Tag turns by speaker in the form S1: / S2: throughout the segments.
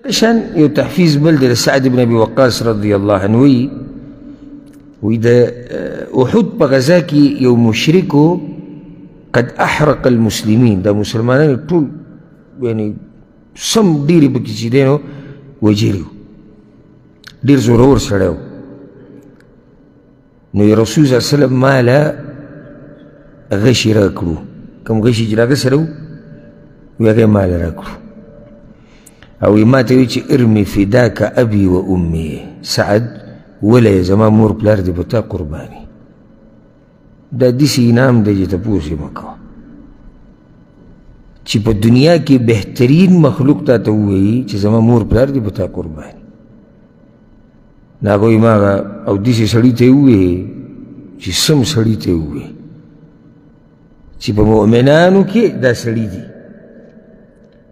S1: عشان يو تحفيز بلد سعد بن ابي وقاص رضي الله عنه واذا احد بغزاكي يو مشركو قد احرق المسلمين، دا مسلمانان طول يعني سم ديري بكي وجيريو دير زرور سړیو. نو رسول صلی الله علیه وسلم مالا غشي راکړو، کوم غشي چې راغی سره و هغه مال راکړو او ما ته وی چې ارمي فداك ابي وامي سعد ولا زما مور پلار دې په تا قرباني. دا داسې انعام دی چې تپوس یې مه کوه چې په دنیا کې بهترین مخلوق تا ته ووایي چې زما مور پلار دې په تا قرباني. نو هغوی ما او داسې سړي ته یې ووایي چې سم سړي ته یې ووایي چې په مؤمنانو کې دا سړي دي.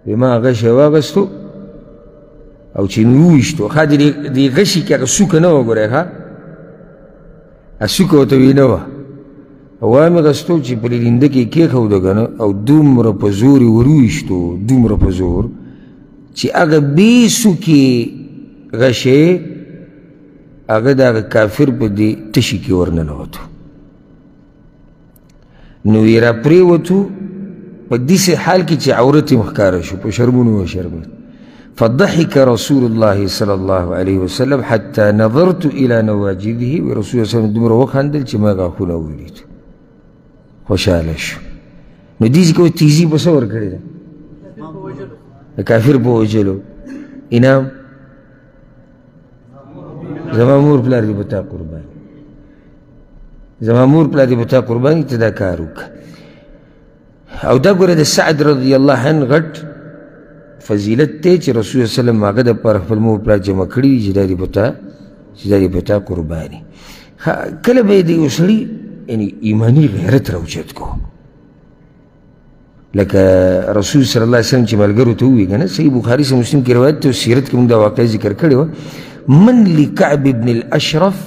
S1: وی ما غشی واغستو او چې مې وویشتو ښه دې غشي کې هغه څوکه نه وه ګورئ ښه څوکه ورته وي نه وه او مې غستو چې په لینده کې کېښوده که نه او دومره په زور یې ورویشتو دومره په زور چې هغه بې څوکې غشی هغه د هغه کافر په دې تشي کې ورننوتو. نو یې راپرېوتو په داسې حال کې چې عورت یې ښکاره شو په شرمونو وشرمېد. فضحك رسول الله صلى الله عليه وسلم حتى نظرت إلى نواجذه ورسول الله صلى الله عليه وسلم دومره وخندل چې ما غاښونه ولیدو خوشحاله شو. نو دې ځکه تیزي په څه ورکړې ده؟ د کافر په وژلو انعام زما مور پلار دې په تا قرباني، زما مور پلار دې په تا قرباني ته دا کار وکړه. او دا ګوره د سعد رضی الله عنه غټ فضیلت دی چې رسول الله صلی الله علیه وسلم هغه دپاره خپل مور پلار جمع کړي دي چې دا دې په تا قرباني. کله به یې د یو سړي یعنی ایماني غیرت راوچت کو لکه رسول صلی الله علیه وسلم چې ملګرو ته ووایي که نه صحیح بخاري سے مسلم کې روایت دی او سیرت کې موږ دا واقعه ذکر کړې وه من لكعب بن الاشرف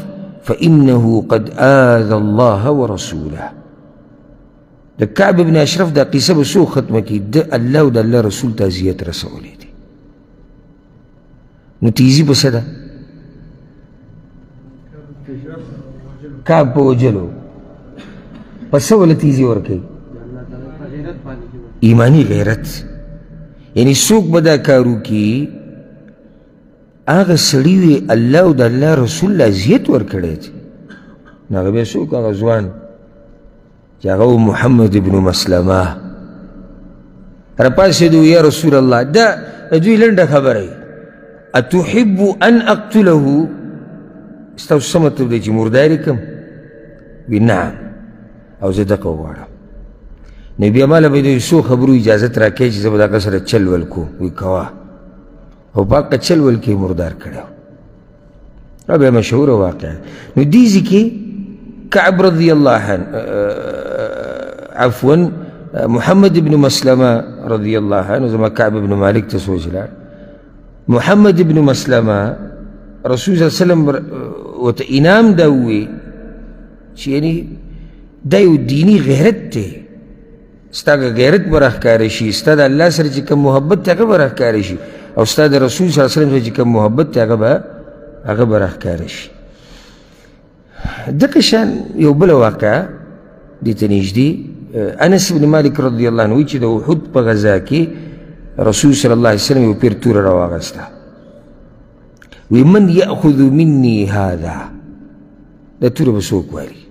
S1: فانه قد آذى الله ورسوله. د کعب بن اشرف دا قصه به څوک ختمه کړي د الله او د الله رسول ته اذیت رسولی دی. نو تیزي په څه ده؟ کعب په وجلو په څه وله تیزي ورکوي؟ ایماني غیرت. یعنی څوک به دا کار وکړي هغه سړي وي الله او د الله رسول له اذیت ورکړی دی. نو هغه بیا څوک هغه ځوان چې هغه محمد ابن مسلمه راپاڅېدو یا رسول الله دا دوی لنډه خبره وي اتحب ان اقتله ستاسو څه مطلب دی چې مردار یې کړم؟ وي نعم او زه دغه غواړم. نو بیا ماله به د څو خبرو اجازت راکوي چې زه به د هغه سره چل ول کوم. وی کوه او په هغه چل ول کې مردار کړی و. بیا مشهوره واقعه. نو دې ځای کې كعب رضي الله عنه عفوا محمد بن مسلمة رضي الله عنه زما كعب بن مالك تسوجلا محمد بن مسلمة رسول صلى الله عليه وسلم وتإنام داوي يعني دا یو دینی غیرت دی. ستا که غیرت به راښکاره شي ستا د الله سره چې کوم محبت دی هغه به راښکاره شي او ستا د رسول صلی الله علیه وسلم سره چې کوم محبت دی هغه به راښکاره شي. دغه شان یو بله واقعه دې ته نږدې انس بن مالک رضی الله عنه وایي چې د احد په غزا کې رسول صلی الله علیه وسلم یو پیر توره راواغسته. وی من یأخذ مني هذا دا توره به څوک والي؟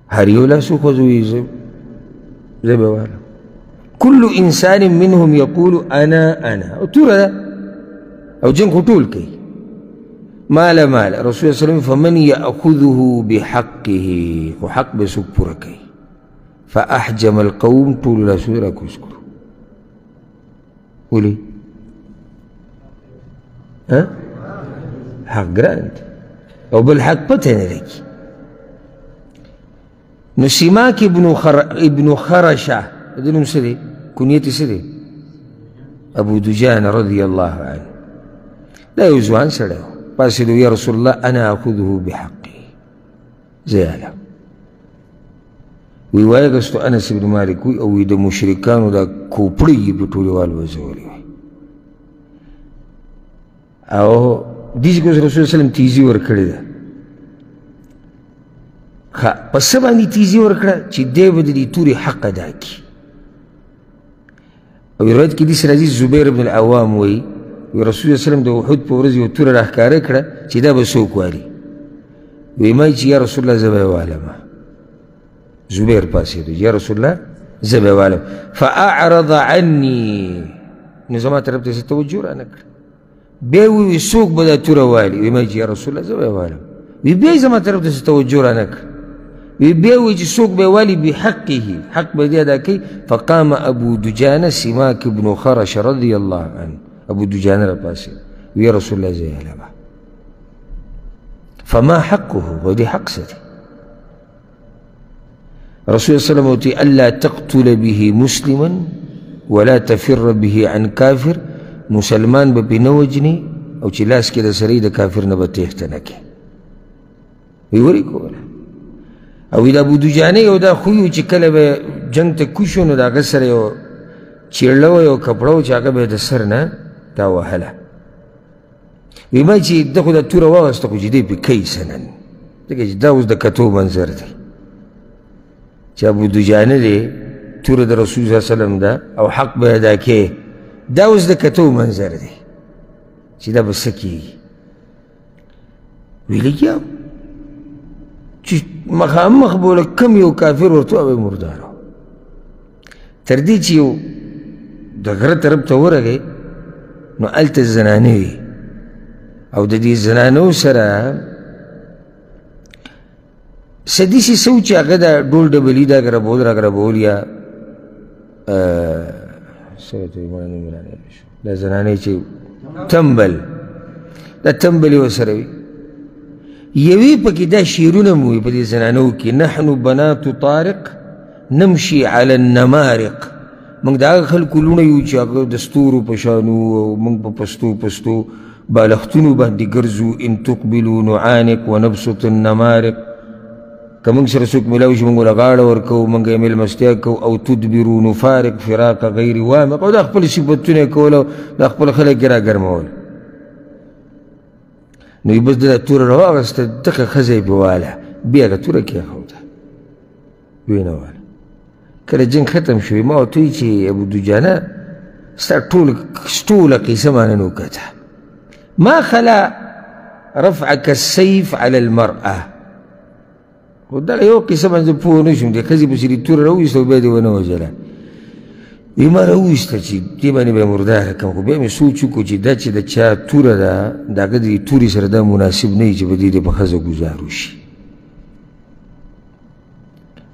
S1: هر یو لاس وخوځوي زه به والم. كل انسان منهم يقول انا او توره ده او جنګ خو ټول کوي مال رسول الله صلی الله علیه وسلم فمن یأخذه بحقه خو حق به څوک پوره کوي. فاحجم القوم ټولو لاسونه راکوز کړو. ولې؟ حق ګران دی او بل حق پته نه لګي. نو سیماک ابن خرشه د نوم څه دی؟ کنیت یې څه دی؟ ابو دجان رضی الله عنه. دا یو ځوان سړی و. پاسېدو یا رسول الله انا اخذه بحقي زه یې علم. وی وایغستو انس بن مالک وی او د مشرکانو دا کوپړې یې په ټولې والوځولې وی او دیسی که رسول الله صلی اللہ علیہ وسلم تیزی ورکړی ده پس باندې تیزی ورکړه چې دی به د دې تورې حق ادا کړي او روایت کې داسې راځي زبیر بن العوام وایي رسول الله صلی الله علیه وسلم د احد په ورځ یو توره راښکاره کړه چې دا به څوک والي وی ما چې یا رسول الله زه به یې والمه زبیر پاڅېدو یا رسول الله زه به یې والم فاعرض عني نو زما طرف ته یې توجه رانه کړه بیا یې وویل څوک به دا توره والي وی ما چې یا رسول الله زه به یې والم وی بیا یې زما طرف ته توجه رانه کړه وی بیا یې وویل چې څوک به یې والي بحقه حق به دې ادا کوي فقام ابو دجانه سماک بن خرش رضی الله عنه ابو دجانه راپاسېد وی یا رسول الله زه یې والمه فما حقه ودي حق ستي رسول الله صلى الله عليه وسلم ألا تقتل به مسلما ولا تفر به عن كافر مسلمان ببنوجني او چې لاس کې د سړي د کافر نه به تېښته نه کړي وی ورې کوله او د ابو دجانې یو دا خوی و چې کله به جنګ ته کوز شو نو د هغه سره یو چیړله وه یو کپړه و چې هغه به یې د سر نه دا وهله وی ما چې ده خو دا توره واغسته خو چې دی پې کوي څه نن ځکه چې دا اوس د کتو منظر دی چې ابو دجانه دی توره د رسول صلی الله علیه وسلم ده او حق به ادا کې دا اوس د کتو منظر دی چې دا به څه کېږي وی لګیا چې مخامخ به له کم یو کافر ورته وایي مردار تر دې چې یو د غره طرف ته ورغی نو هلته زنانې وي او د دې زنانو سره څه داسې څه و چې هغه دا ډول ډبلي دا ګربول را ګربول یا څه ورته وایي مړه نوم یې رانه شو دا زنانې چې تمبل دا تمبل یې ورسره وي یوې پکې دا شعرونه مو وي په دې زنانو کې نحن بنات طارق نمشي على النمارق موږ د هغه خلکو لوڼه یو چې هغه د ستورو په شان وو او موږ په پستو بالښتونو باندې ګرځو ان تقبلوا نعانق ونبسط النمارق که موږ سره څوک میلاو شي موږ له غاړه ورکوو موږ یې مېلمستیا کوو او تدبرو نفارق فراق غیر وامق او دا خپل صفتونه یې کول او دا خپل خلک یې راګرمول نو یې بس دا توره راواغسته دغه ښځه یې پې واله بیا هغه توره کېښوده ویې نه واله کله جنګ ختم شو ما ورته وایي چې ابو دجانه ستا ټوله قیسه ما نن وکته ما خلا رفعك السيف على المرأة خو دغه یو قیسه باندې پوه نه شوم دې ښځې پسې دې توره راوویسته او بیا دې ونه وژله وی ما راوویسته چې دې باندې به یې مرداره کړم خو بیا مې سوچ وکړو چې دا چې د چا توره ده د هغه د دې تورې سره دا مناسب نه وي چې په دې دې په ښځه ګزار وشي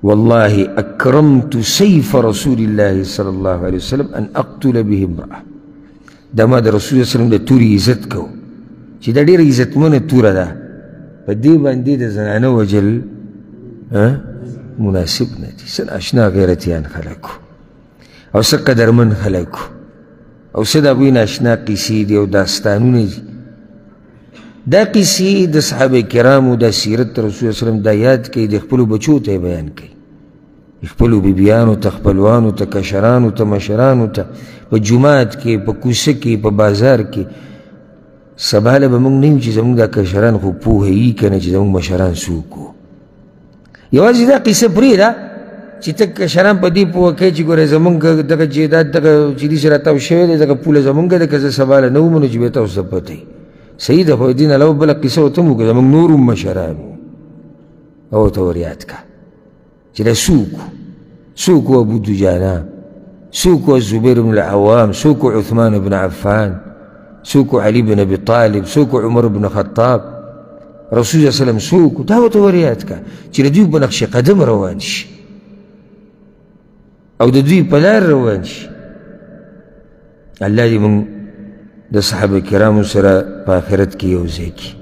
S1: والله أكرمت سيف رسول الله صلى الله عليه وسلم أن أقتل به امرأة دا ما د رسول الله صلی الله علیه وسلم د تورې عزت کو چې دا ډېره عزتمنه توره ده په دې باندې د زنانه وجل مناسب نه دي څه ناشنا غیرتیان خلک او څه قدرمن خلک او څه د هغوی ناشنا قیسې دي او داستانونه دي دا قیسې د صحابه کرامو دا سیرت رسول الله صلی الله علیه وسلم دا یاد کوي د خپلو بچو ته یې بیان کوي خپلو بیبیانو ته خپلوانو ته کشرانو ته مشرانو ته په جومات کې په کوڅه کې په بازار کې سبا له به موږ نه یو چې زموږ دا کشران خو پوهوي که نه چې زموږ مشران څوک وو یوازې دا قیسه پرېږده چې ته کشران په دې پوه کوې چې ګوره زموږ دغه جیداد دغه چې دې سره تاو شوی دی دغه پوله زموږ ده که زه سبا له نه وم نو چې بیا تاسو ته پته وي صحیح ده خو دې نه علاوه بله قیسه ورته هم وکړه زموږ نور هم مشران وو او ورته ور یاد کړه چې دا څوک و ابو دجانه څوک و زبیر بن العوام څوک و عثمان بن عفان څوک و علي بن ابي طالب څوک و عمر بن خطاب رسول الله صلی الله علیه وسلم څوک دا ورته ور یاد کړه چې د دوی په نقش قدم روان شي او د دوی په لار روان شي الله دې موږ د صحابه کرامو سره په آخرت کې یو ځای کړي